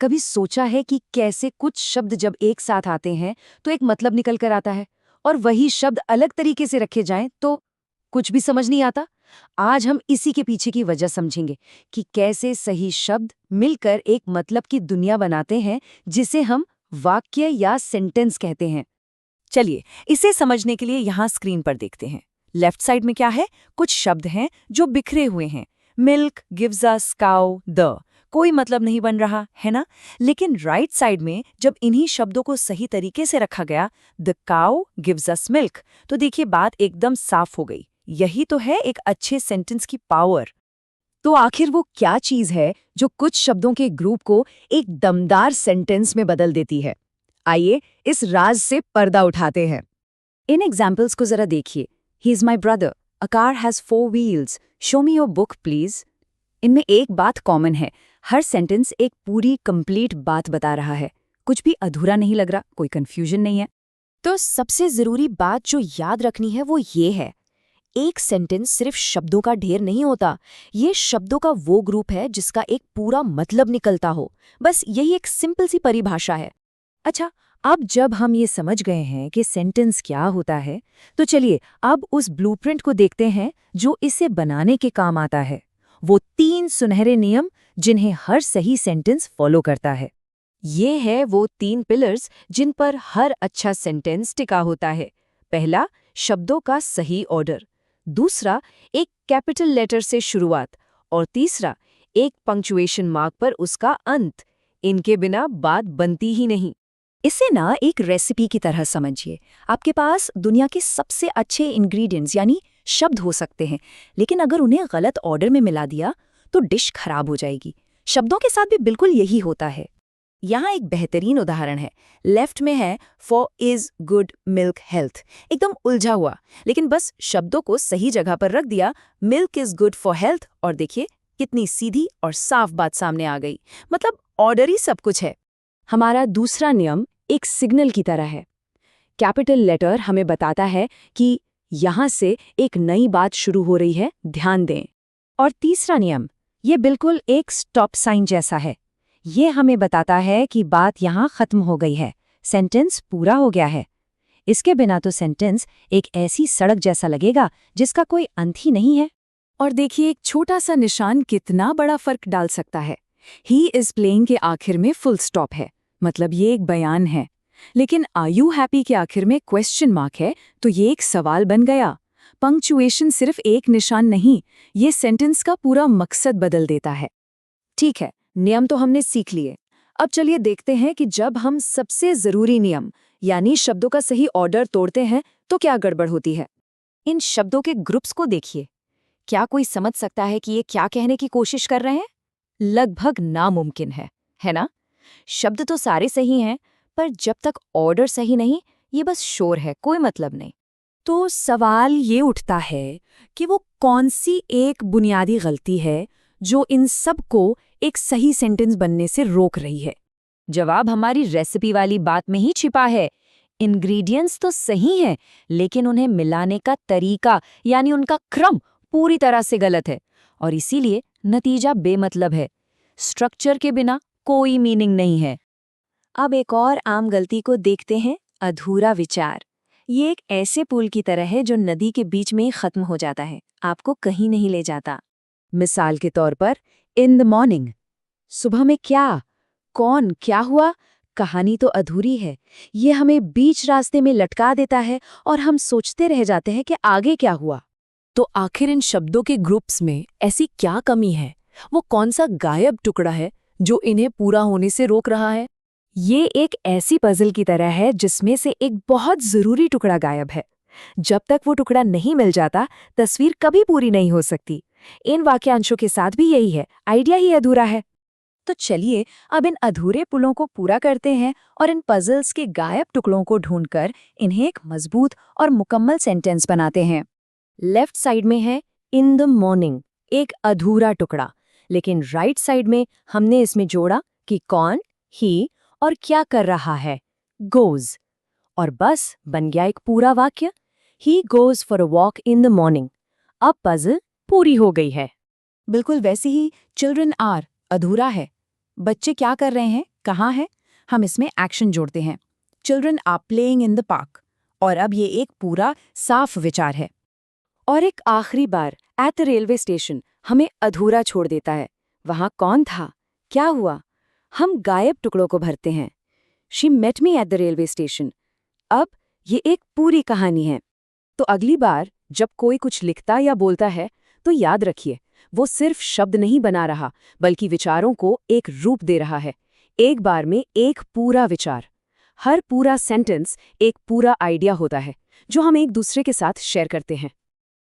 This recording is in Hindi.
कभी सोचा है कि कैसे कुछ शब्द जब एक साथ आते हैं तो एक मतलब निकल कर आता है, और वही शब्द अलग तरीके से रखे जाएं तो कुछ भी समझ नहीं आता। आज हम इसी के पीछे की वजह समझेंगे कि कैसे सही शब्द मिलकर एक मतलब की दुनिया बनाते हैं, जिसे हम वाक्य या सेंटेंस कहते हैं। चलिए, इसे समझने के लिए यहाँ स्क्रीन पर देखते हैं। लेफ्ट साइड में क्या है? कुछ शब्द हैं जो बिखरे हुए हैं। Milk gives us cow the, कोई मतलब नहीं बन रहा है ना। लेकिन राइट साइड में जब इन्हीं शब्दों को सही तरीके से रखा गया, the cow gives us milk, तो देखिए बात एकदम साफ हो गई। यही तो है एक अच्छे सेंटेंस की पावर। तो आखिर वो क्या चीज है जो कुछ शब्दों के ग्रुप को एक दमदार सेंटेंस में बदल देती है? आइए इस राज से पर्दा उठाते हैं। इन एग्जाम्पल्स को जरा देखिए। He is my brother, a car has 4 wheels, show me your book please. इनमें एक बात कॉमन है, हर सेंटेंस एक पूरी कंप्लीट बात बता रहा है। कुछ भी अधूरा नहीं लग रहा, कोई कंफ्यूजन नहीं है। तो सबसे जरूरी बात जो याद रखनी है वो ये है, एक सेंटेंस सिर्फ शब्दों का ढेर नहीं होता। ये शब्दों का वो ग्रुप है जिसका एक पूरा मतलब निकलता हो। बस यही एक सिंपल सी परिभाषा है। अच्छा, अब जब हम ये समझ गए हैं कि सेंटेंस क्या होता है, तो चलिए अब उस ब्लूप्रिंट को देखते हैं जो इसे बनाने के काम आता है। वो 3 सुनहरे नियम जिन्हें हर सही सेंटेंस फॉलो करता है। ये है वो 3 पिलर्स जिन पर हर अच्छा सेंटेंस टिका होता है। पहला, शब्दों का सही ऑर्डर। दूसरा, एक कैपिटल लेटर से शुरुआत। और तीसरा, एक पंक्चुएशन मार्क पर उसका अंत। इनके बिना बात बनती ही नहीं। इसे ना एक रेसिपी की तरह समझिए। आपके पास दुनिया के सबसे अच्छे इंग्रेडिएंट्स यानी शब्द हो सकते हैं, लेकिन अगर उन्हें गलत ऑर्डर में मिला दिया तो डिश खराब हो जाएगी। शब्दों के साथ भी बिल्कुल यही होता है। यहाँ एक बेहतरीन उदाहरण है। लेफ्ट में है for is good milk health, एकदम उलझा हुआ, लेकिन बस शब्दों को सही जगह पर रख दिया, milk is good for health, और देखिए कितनी सीधी और साफ बात सामने आ गई। मतलब ऑर्डर ही सब कुछ है। हमारा दूसरा नियम एक सिग्नल की तरह है। कैपिटल लेटर हमें बताता है कि यहाँ से एक नई बात शुरू हो रही है, ध्यान दें। और तीसरा नियम, ये बिल्कुल एक स्टॉप साइन जैसा है। ये हमें बताता है कि बात यहाँ खत्म हो गई है, सेंटेंस पूरा हो गया है। इसके बिना तो सेंटेंस एक ऐसी सड़क जैसा लगेगा जिसका कोई अंत ही नहीं है। और देखिए एक छोटा सा निशान कितना बड़ा फर्क डाल सकता है। ही इज प्लेइंग के आखिर में फुल स्टॉप है, मतलब ये एक बयान है। लेकिन आर यू हैप्पी के आखिर में क्वेश्चन मार्क है, तो ये एक सवाल बन गया। पंक्चुएशन सिर्फ एक निशान नहीं, ये सेंटेंस का पूरा मकसद बदल देता है। ठीक है, नियम तो हमने सीख लिए। अब चलिए देखते हैं कि जब हम सबसे जरूरी नियम यानी शब्दों का सही ऑर्डर तोड़ते हैं तो क्या गड़बड़ होती है। इन शब्दों के ग्रुप्स को देखिए। क्या कोई समझ सकता है कि ये क्या कहने की कोशिश कर रहे हैं? लगभग नामुमकिन है ना? शब्द तो सारे सही हैं, पर जब तक ऑर्डर सही नहीं, ये बस शोर है, कोई मतलब नहीं। तो सवाल ये उठता है कि वो कौन सी एक बुनियादी गलती है जो इन सब को एक सही सेंटेंस बनने से रोक रही है। जवाब हमारी रेसिपी वाली बात में ही छिपा है। इंग्रेडिएंट्स तो सही हैं, लेकिन उन्हें मिलाने का तरीका यानी उनका क्रम पूरी तरह से गलत है, और इसीलिए नतीजा बेमतलब है। स्ट्रक्चर के बिना कोई मीनिंग नहीं है। अब एक और आम गलती को देखते हैं, अधूरा विचार। ये एक ऐसे पुल की तरह है जो नदी के बीच में ही खत्म हो जाता है, आपको कहीं नहीं ले जाता। मिसाल के तौर पर इन द मॉर्निंग, सुबह में क्या, कौन, क्या हुआ, कहानी तो अधूरी है। ये हमें बीच रास्ते में लटका देता है और हम सोचते रह जाते हैं कि आगे क्या हुआ। तो आखिर इन शब्दों के ग्रुप्स में ऐसी क्या कमी है? वो कौन सा गायब टुकड़ा है जो इन्हें पूरा होने से रोक रहा है? ये एक ऐसी पजल की तरह है जिसमें से एक बहुत जरूरी टुकड़ा गायब है। जब तक वो टुकड़ा नहीं मिल जाता, तस्वीर कभी पूरी नहीं हो सकती। इन वाक्यांशों के साथ भी यही है, आइडिया ही अधूरा है। तो चलिए अब इन अधूरे पुलों को पूरा करते हैं और इन पजल्स के गायब टुकड़ों को ढूंढकर इन्हें एक मजबूत और मुकम्मल सेंटेंस बनाते हैं। लेफ्ट साइड में है इन द मॉर्निंग, एक अधूरा टुकड़ा, लेकिन राइट साइड में हमने इसमें जोड़ा कि कौन, ही और क्या कर रहा है, गोज, और बस बन गया एक पूरा वाक्य। He goes for a walk in the morning. अब पजल पूरी हो गई है। बिल्कुल वैसे ही चिल्ड्रन आर अधूरा है। बच्चे क्या कर रहे हैं, कहाँ है? हम इसमें एक्शन जोड़ते हैं। Children are playing in the park. और अब ये एक पूरा साफ विचार है। और एक आखिरी बार एट द रेलवे स्टेशन हमें अधूरा छोड़ देता है। वहां कौन था? क्या हुआ? हम गायब टुकड़ों को भरते हैं। She met me at the railway station. अब ये एक पूरी कहानी है। तो अगली बार जब कोई कुछ लिखता या बोलता है तो याद रखिए, वो सिर्फ शब्द नहीं बना रहा, बल्कि विचारों को एक रूप दे रहा है। एक बार में एक पूरा विचार। हर पूरा सेंटेंस एक पूरा आइडिया होता है जो हम एक दूसरे के साथ शेयर करते हैं।